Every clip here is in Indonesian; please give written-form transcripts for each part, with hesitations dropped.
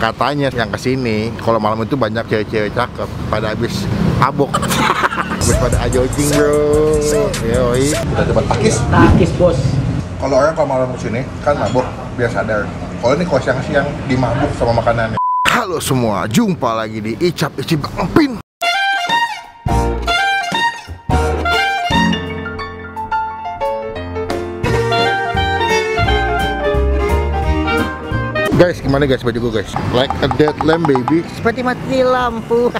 Katanya yang kesini kalau malam itu banyak cewek-cewek cakep pada habis mabok. Habis pada ajojing bro. Yoi. Kita coba takis bos. Kalau orang kalau malam kesini kan mabok biar sadar. Kalau ini kalau siang-siang dimabuk sama makanannya. Halo semua, jumpa lagi di Icap Icip Bang Pin. Guys, gimana guys baju gue guys? Like a dead lamp baby. Seperti mati lampu.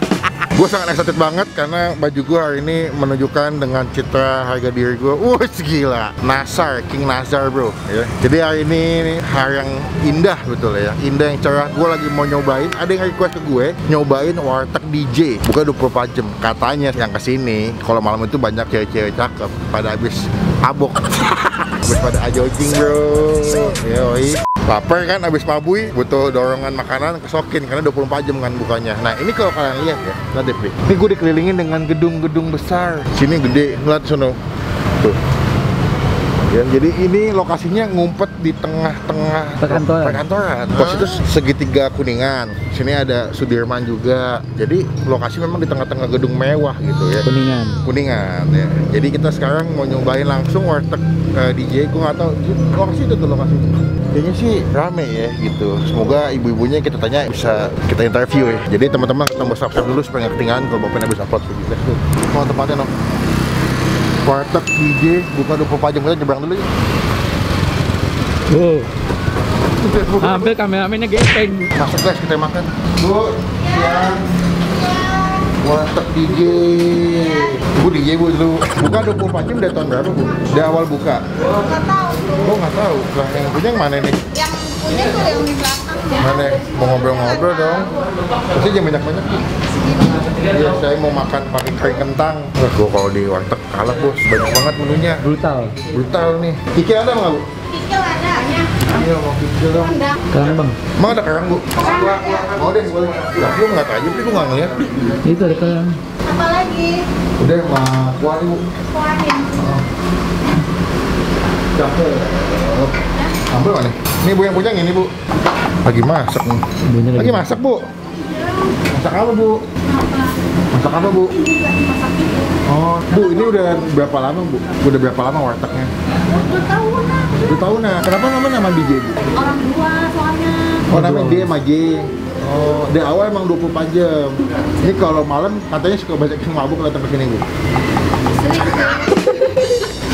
Gue sangat excited banget karena baju gue hari ini menunjukkan dengan citra harga diri gue. Gila, Nazar, King Nazar bro ya. Jadi hari ini hari yang indah betul ya. Indah yang cerah. Gue lagi mau nyobain, ada yang request ke gue nyobain warteg DJ buka 24 jam. Katanya yang kesini kalau malam itu banyak cewek-cewek cakep pada habis mabok. Habis pada ajojing bro. Yoi. Lapar kan abis mabui, butuh dorongan makanan, kesokin karena 24 jam kan bukanya. Nah ini kalau kalian lihat ya, lihat deh, ini gue dikelilingin dengan gedung-gedung besar. Sini gede, ngeliat sono. Tuh. Ya, jadi ini lokasinya ngumpet di tengah-tengah perkantoran. Pos itu segitiga Kuningan. Sini ada Sudirman juga. Jadi lokasi memang di tengah-tengah gedung mewah gitu ya. Kuningan ya. Jadi kita sekarang mau nyobain langsung warteg DJ. Gue nggak tahu lokasi itu tuh lokasinya. Kayaknya sih rame ya gitu. Semoga ibu-ibunya kita tanya bisa kita interview ya. Jadi teman-teman kita subscribe dulu supaya nggak ketinggalan kalau Bapak bisa upload video. Mau tempatnya dong. Warteg DJ buka 24 jam, kita nyebrang dulu ya. Hampir kameramennya gepeng. Masuk guys, kita makan. Bu, siang. Warteg DJ. Bu DJ bu dulu. Buka 24 jam dari tahun berapa bu? Dari awal buka? Nggak tahu. Oh nggak tahu. Lah yang punya yang mana nih? Yang punya tuh yang di belakang. Mana? Mau ngobrol-ngobrol dong. Pasti jangan banyak-banyak nih. Iya, saya mau makan pakai kering kentang. Wah, gua kalau di warteg kalah bos, banyak banget menunya. Brutal nih. Kikil ada nggak bu? Kikil ada ya. Iya, mau kikil dong. Kerang bang. Emang ada kerang bu? Mau deh, boleh. Lah, lu nggak tahu, tapi gua nggak ngeliat. Itu ada kerang. Apa lagi? Udah, sama kuah bu. Kuahin. Cakep. Ambil mana? Ini bu yang punya ini bu. Lagi masak nih. Lagi masak bu. Masak apa bu? Masak apa bu? Oh bu, ini udah berapa lama bu? Udah berapa lama wartegnya? 2 tahunan. 2 tahunan. Kenapa nama DJ bu? Orang tua soalnya. Oh namanya D sama J. Oh dari awal emang 24 jam. Ini kalau malam katanya suka banyak yang mabuk datang ke sini bu.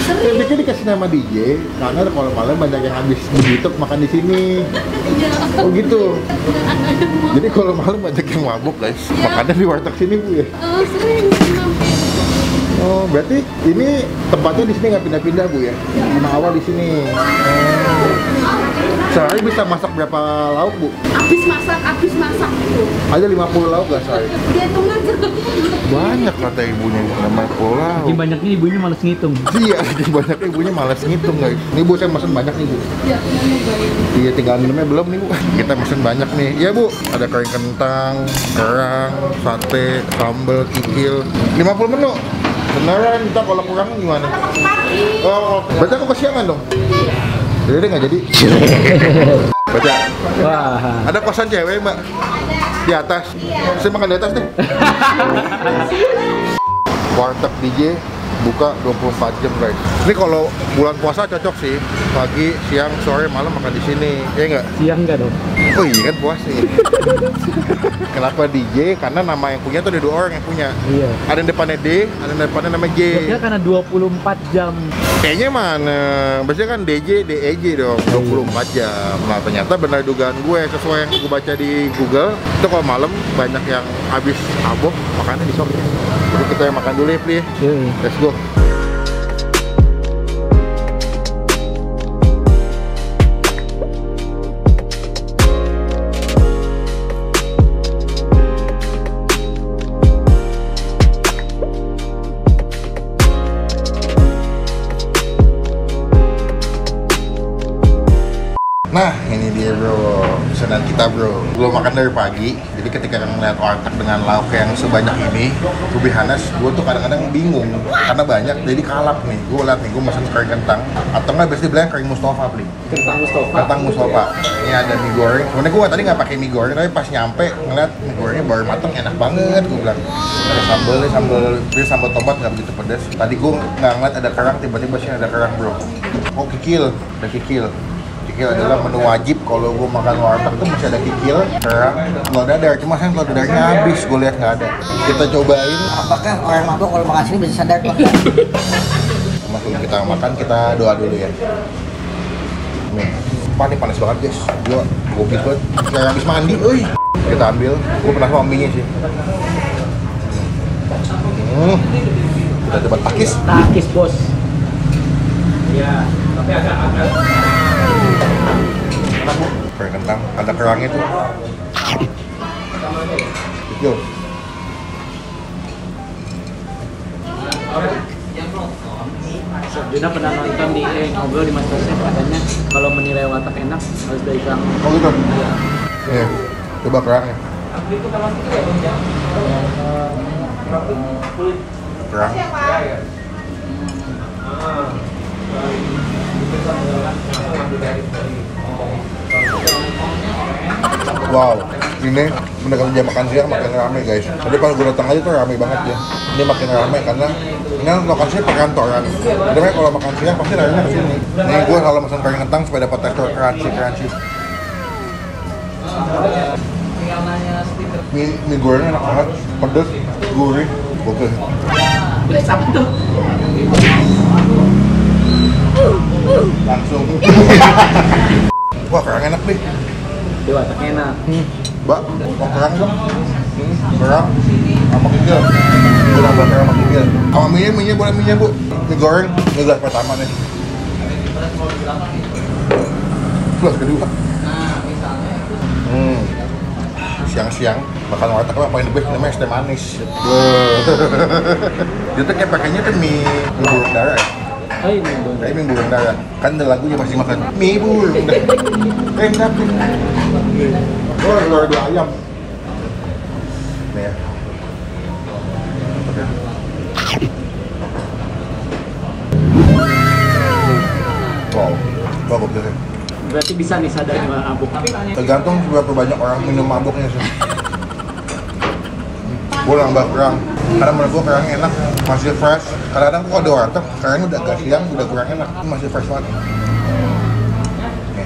Saya pikir dikasih nama DJ karena kalau malam banyak yang habis begitu makan di sini. Oh gitu. Jadi kalau malam banyak yang mabuk guys, makannya di warteg sini bu ya. Sering. Oh berarti ini tempatnya di sini nggak pindah-pindah bu ya? Sama awal di sini. Sehari bisa masak berapa lauk bu? Habis masak gitu. Ada 50 lauk nggak sehari? Dia hitungan Banyak kata ibunya, namanya lauk. Saking banyaknya ibunya males ngitung. Iya, saking banyaknya ibunya malas ngitung guys. Nih bu, saya mesen banyak nih bu. Ya, nyobain. Iya, tinggal minumnya belum nih bu. Kita mesen banyak nih. Iya bu, ada kering kentang, kerang, sate, sambal, kikil. 50 menu. Beneran, kita kalau kurang gimana? Oh, berarti aku kesiangan dong? Jadi nggak jadi? Baca. Wah. Ada kosan cewek mbak? Di atas? Saya makan di atas deh. Warteg DJ buka 24 jam guys. Ini kalau bulan puasa cocok sih. Pagi, siang, sore, malam makan di sini. Ya nggak? Siang nggak dong? Oh iya kan puasa ya. Kenapa DJ? Karena nama yang punya tuh ada 2 orang yang punya. Iya. Ada yang depannya D, ada yang depannya nama J. Ya karena 24 jam. Kayaknya mana? Biasanya kan DJ, DEJ dong, 24 jam. Nah ternyata benar dugaan gue sesuai yang gue baca di Google. Itu kalau malam banyak yang habis mabuk makannya di sini. Jadi kita yang makan dulu ya, Pli. Let's go. Nah, ini dia bro, pesanan kita bro. Belum gue makan dari pagi, jadi ketika ngeliat warteg dengan lauk yang sebanyak ini, to be honest, gue tuh kadang-kadang bingung karena banyak, jadi kalap nih. Gue liat nih, gue mesen kering kentang atau nggak biasanya bilang kering Mustafa, beli kentang Mustafa. Ini ada mie goreng. Sebenarnya gue tadi nggak pakai mie goreng, tapi pas nyampe ngeliat mie gorengnya baru mateng, enak banget. Gue bilang ada sambal tomat nggak begitu pedas. Tadi gue nggak ngeliat ada kerang, tiba-tiba sih ada kerang bro. Oh kikil, ada kikil. Kikil adalah menu wajib kalau gue makan warteg tuh masih ada kikil, kerang, telur dadar. Cuma sayang telur dadarnya habis, gue lihat nggak ada. Kita cobain. Apakah orang mabuk kalau makan sini bisa sadar Pak? Sebelum kita makan, kita doa dulu ya. Nih, panas banget guys. Gue banget. Kayak habis mandi, euy. Kita ambil. Gue pernah sama mie-nya sih. Kita coba takis. Takis bos. Iya, tapi agak Kering kentang, ada kerangnya tuh. Yo. Juna pernah nonton di ngobrol di Masterchef, katanya kalau menilai warteg enak harus dari kerang. Oh gitu? Iya. Coba kerangnya. Kerang. Wow, ini mendekati jam makan siang makin rame guys. Tadi pas gue datang aja tuh rame banget ya. Ini makin rame karena ini lokasinya perkantoran. Jadi kalau makan siang pasti larinya ke sini. Nih gue selalu pesan kering kentang supaya dapat tekstur crunchy. Mie gorengnya enak banget, pedes, gurih, oke. Langsung. Wah kerang enak deh. Di warteg enak. Mbak, mau kerang dong? Kerang sama kikil. Gue nambah kerang sama kikil. Sama mie-nya boleh mie-nya bu. Mie goreng, ini gelas pertama nih. Gelas kedua. Siang-siang makan warteg apa yang the best namanya es teh manis. Dia tuh kayak pakainya tuh mie burung dara ya. Oh ini bos. Kayak mie burung dara. Kan ada lagunya pasti makan mie burung dara. Enak tuh. Oh, telur dua ayam. Nih ya. Oke. Wow, bagus deh. Berarti bisa nih sadar mabuk. Tergantung seberapa banyak orang minum mabuknya sih. Gue nambah kerang, karena menurut gue kerang enak, masih fresh. Kadang-kadang kalau di warteg, kerangnya udah agak siang, udah kurang enak, ini masih fresh banget. Nih.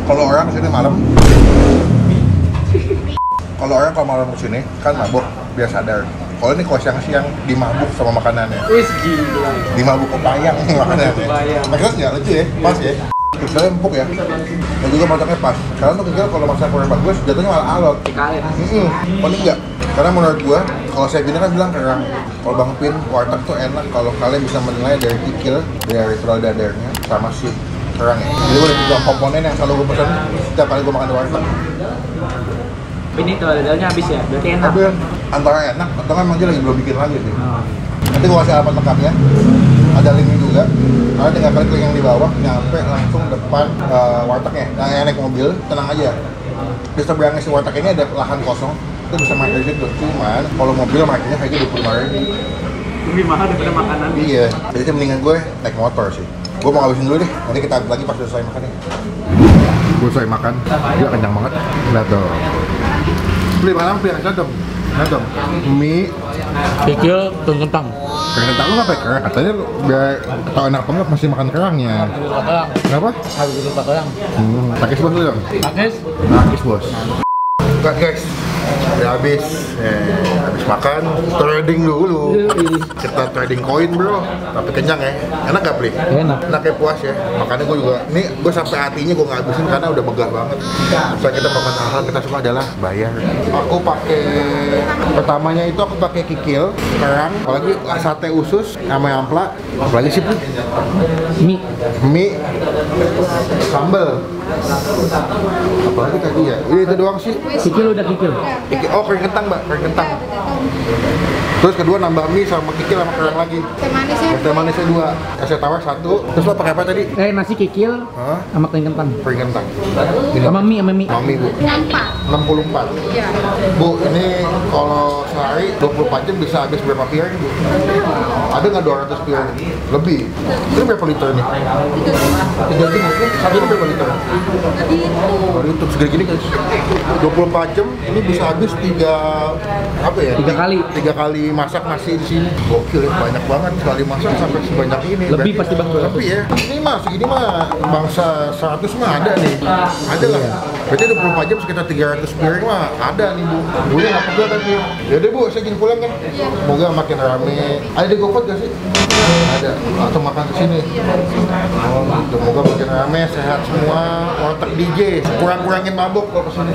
Kalau orang kesini malam, kalau malam kesini kan mabuk, biar sadar. Kalau ini kalau siang-siang dimabuk sama makanannya. Wis gila. Dimabuk kepayang makanannya. Kepayang. Maksudnya lucu ya, pas ya. Kikilnya empuk ya, dan juga masaknya pas. Karena tuh kikil kalau masak kurang bagus, jatuhnya malah alot. Dikalir. Paling enggak. Karena menurut gua, kalau saya gini kan bilang kerang. Kalau Bang Pin, warteg tuh enak kalau kalian bisa menilai dari kikil, dari telur dadarnya, sama si kerang ya. Jadi gua ada 3 komponen yang selalu gua pesan setiap kali gua makan di warteg. Ini telur dadarnya habis ya, berarti enak. Tapi antara enak, atau kan emang dia lagi belum bikin lagi sih. Oh. Nanti gua kasih alamat lengkapnya. Ada linknya juga. Karena tinggal klik yang di bawah, nyampe langsung depan wartegnya. Nah, yang naik mobil, tenang aja. Di seberangnya si warteg ini ada lahan kosong. Itu bisa parkir gitu. Cuman kalau mobil parkirnya kayaknya 25.000. Lebih mahal daripada makanan. Iya. Jadi mendingan gue naik motor sih. Gue mau ngabisin dulu deh. Nanti kita lagi pas selesai makan nih. Gue selesai makan. Dia kenyang banget. Lihat dong. Beli malam beli aja dong. Lihat dong. Mie. Kikil telur kentang. Kering kentang lu nggak pakai kerang? Katanya lu biar tau enak apa nggak masih makan kerangnya. Kenapa? Harus dulu pakai kerang. Takis bos lu dong? Takis? Takis bos. Bukan guys. Udah habis makan, trading dulu. Kita trading koin bro, tapi kenyang ya. Enak gak Pli? Enak. Enak ya, puas ya. Makanya gue juga, nih gue sampai hatinya gue nggak habisin karena udah begah banget. Setelah kita makan hal kita suka adalah bayar. Aku pakai, pertamanya itu aku pakai kikil, kerang, apalagi sate usus, sama ampla, apalagi sih Pli? Mie, sambal. Apalagi tadi ya, ini itu doang sih. Kikil udah kikil. Oh, kering kentang, Mbak, kering kentang. Terus kedua nambah mie sama kikil sama kerang lagi. Teh manisnya. Teh manisnya 2, es tawar 1. Terus lo pakai apa tadi? Nasi kikil Hah? sama kering kentang. Kering kentang. Sama mie. Mami, Bu. 64. Iya. Bu, ini kalau sehari 24 jam bisa habis berapa piring, Bu? Ada nggak 200 piring? Lebih. Ini berapa liter nih? 3 liter. Satu ini berapa liter? Oh, itu segini gini guys. 24 jam ini bisa habis 3 kali masak nasi di sini. Gokil ya, banyak banget sekali masak sampai sebanyak ini. Lebih Berarti pasti Bang. Lebih ya. Ini mah segini mah bangsa 100 mah ada nih. Ada lah. Berarti 24 jam sekitar 300 piring mah ada nih, Bu. Bunya nggak pegel tapi. Yaudah, Bu, saya ingin pulang kan. Semoga makin rame. Ada di GoFood gak sih? Ada. Atau makan di sini. Oh, gitu. Semoga makin rame, sehat semua. Warteg DJ. Kurang-kurangin mabuk kalau kesini.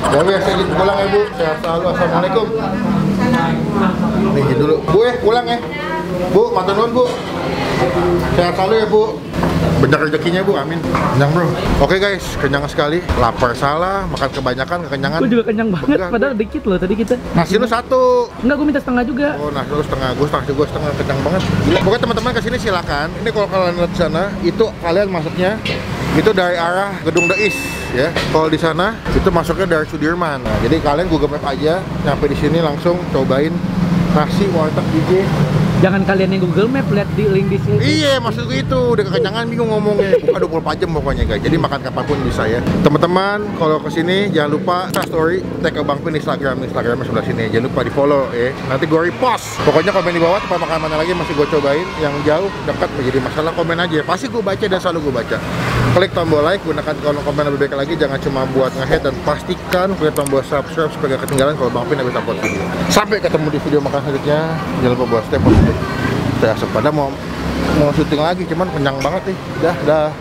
Jadi saya ingin pulang ya, Bu. Sehat selalu. Assalamualaikum. Nih dulu. Bu pulang ya. Bu, matur nuwun, Bu. Sehat selalu ya, Bu. Banyak rezekinya, Bu, amin. Kenyang, Bro. Oke guys, kenyang sekali. Lapar salah, makan kebanyakan, kekenyangan. Gue juga kenyang banget, Begal. padahal dikit loh tadi kita. Nasi lu 1. Enggak, gue minta setengah juga. Oh, nasi lu setengah, gue setengah, kenyang banget. Gila. Pokoknya teman-teman kesini silakan. Ini kalau kalian lihat di sana, itu kalian masuknya itu dari arah Gedung Dais ya. Kalau di sana itu masuknya dari Sudirman. Nah, jadi kalian Google Map aja, nyampe di sini langsung cobain nasi warteg DJ. Jangan kalian yang Google Map, lihat di link di sini. Iya, maksud gue itu, udah kekenyangan bingung ngomongnya. Buka 24 jam pokoknya guys. Jadi makan kapanpun bisa ya. Teman-teman, kalau kesini jangan lupa story tag ke Bang Pin Instagramnya sebelah sini. Jangan lupa di follow ya. Nanti gue repost. Pokoknya komen di bawah tempat makan mana lagi masih gue cobain. Yang jauh, dekat menjadi masalah, komen aja. Pasti gue baca dan selalu gue baca. Klik tombol like, gunakan kolom komen lebih baik lagi. Jangan cuma buat nge-head dan pastikan klik tombol subscribe supaya gak ketinggalan kalau Bang Pin habis upload video. Sampai ketemu di video makan selanjutnya. Jangan lupa buat stay positif. Saya asap pada mau syuting lagi, cuman kenyang banget nih. Dah.